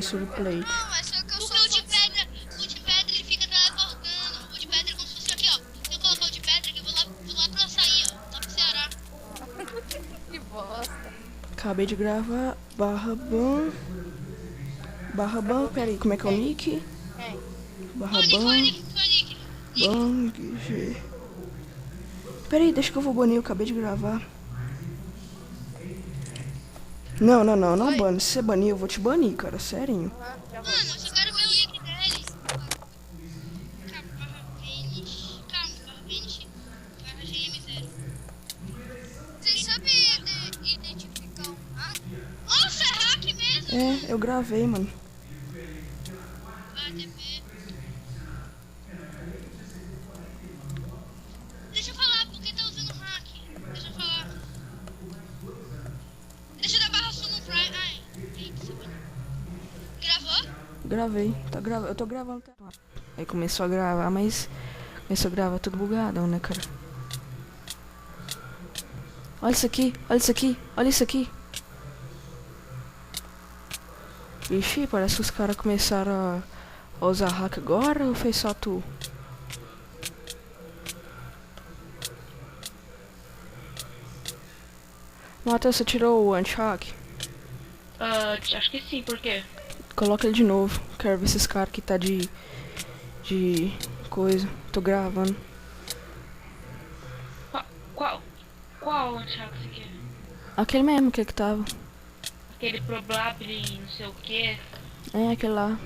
Texture Plate. Não, é só que eu sou. O de pedra ele fica teleportando. O de pedra é como se fosse aqui, ó. Se eu colocar o de pedra, eu vou lá pro açaí, ó. Lá pro Ceará. Que bosta. Acabei de gravar. Barra ban. Pera aí, como é que é o nick? Quem? Barra Foi o ban. Nick, foi o Nick. Bang G. Pera aí, deixa que eu vou banir. Eu acabei de gravar. Não Oi? bane. Se você banir, eu vou te banir, cara. Sério. Aham, já vou. Mano, eu só quero ver o nick dele. Calma, barra Vanish. Calma, barra Vanish. Barra GM0. Vocês sabem identificar um hack? Nossa, é hack mesmo! É, eu gravei, mano. ATP. Deixa eu falar porque tá usando hack. Deixa eu falar. Deixa eu dar barra Summon Prime. Ai, eita, gravou? Gravei. Eu tô gravando. Aí começou a gravar, mas... Começou a gravar tudo bugadão, né, cara? Olha isso aqui, olha isso aqui, olha isso aqui. Vixe, parece que os caras começaram a usar hack agora ou foi só tu? Matheus, você tirou o anti-hack? Acho que sim, por quê? Coloca ele de novo. Quero ver esses caras que tá de coisa. Tô gravando. Qual antiago você quer? Aquele mesmo, aquele que tava. Aquele Probable, não sei o que. É, aquele lá.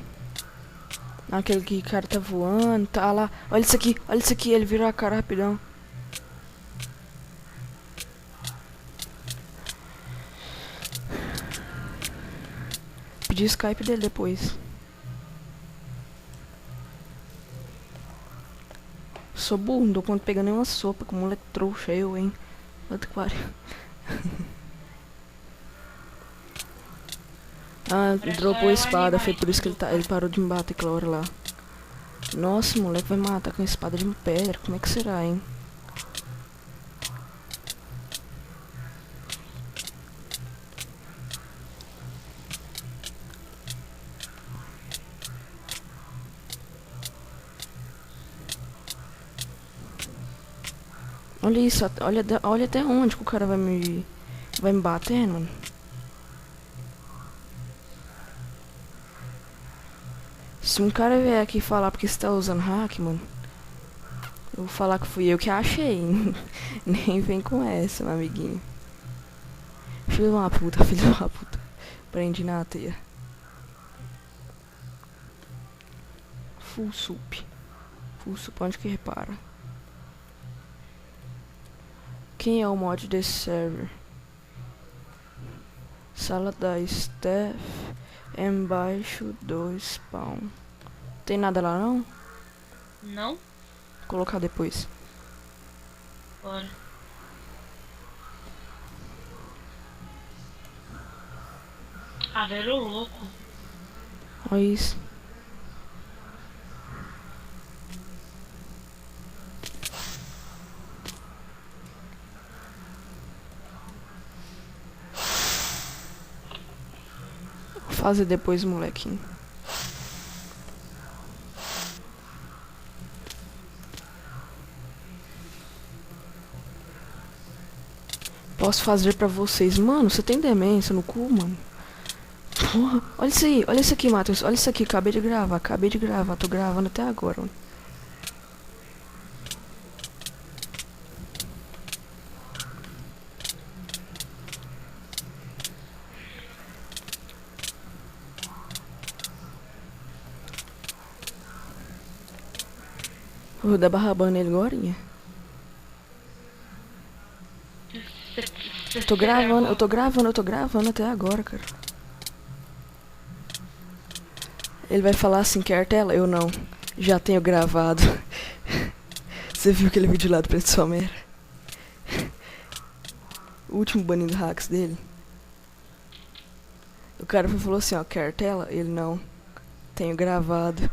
Aquele que o cara tá voando, tá lá. Olha isso aqui, ele virou a cara rapidão. Pedi o Skype dele depois. Sou burro, não dou conta de pegar nenhuma sopa, com moleque trouxa eu, hein. Outro que pariu. Ah, Parece dropou só a um espada, animal foi por isso que ele parou de me bater aquela hora lá. Nossa, o moleque vai matar com a espada de pedra, como é que será, hein? Olha isso, olha até onde que o cara vai me bater, mano. Se um cara vier aqui falar porque você tá usando hack, mano, eu vou falar que fui eu que achei. Nem vem com essa, meu amiguinho. Filho de uma puta, filho de uma puta. Prendi na teia. Full sup. Full sup, onde que repara? Quem é o mod desse server? Sala da Steph. Embaixo do spawn. Tem nada lá não? Não? Vou colocar depois. Bora. Ah, velho louco. Olha isso. Vou fazer depois, molequinho. Posso fazer pra vocês. Mano, você tem demência no cu, mano? Porra, olha isso aí, olha isso aqui, Matheus. Olha isso aqui, acabei de gravar. Tô gravando até agora, mano. Vou dar barra ban nele agorinha. Eu tô gravando até agora, cara. Ele vai falar assim, quer tela? Eu não. Já tenho gravado. Você viu aquele vídeo lá do Preto Somera? O último banindo hacks dele. O cara falou assim, ó, quer tela? Ele não. Tenho gravado.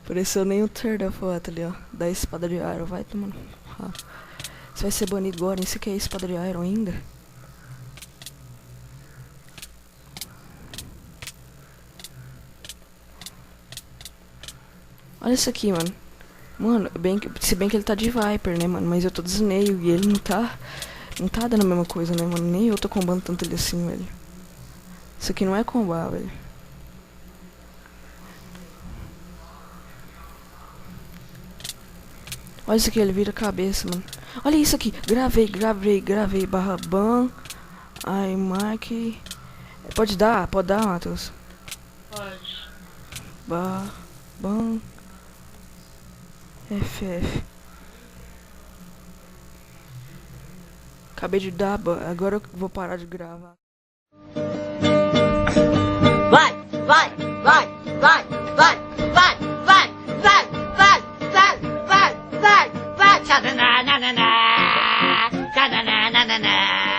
Pareceu nem o ter da foto ali, ó. Da espada de Iron. Vai tomando. Você vai ser banido agora, nem sei que é espada de Iron ainda. Olha isso aqui, mano. Mano, se bem que ele tá de Viper, né, mano? Mas eu tô de Snail e ele não tá... Não tá dando a mesma coisa, né, mano? Nem eu tô combando tanto ele assim, velho. Isso aqui não é combar, velho. Olha isso aqui, ele vira a cabeça, mano. Olha isso aqui. Gravei. Barra ban. iMac. Pode dar, Matheus. Pode. Ban. FF. Acabei de dar ban. Agora eu vou parar de gravar. Vai! Tchadananana, tchadananana.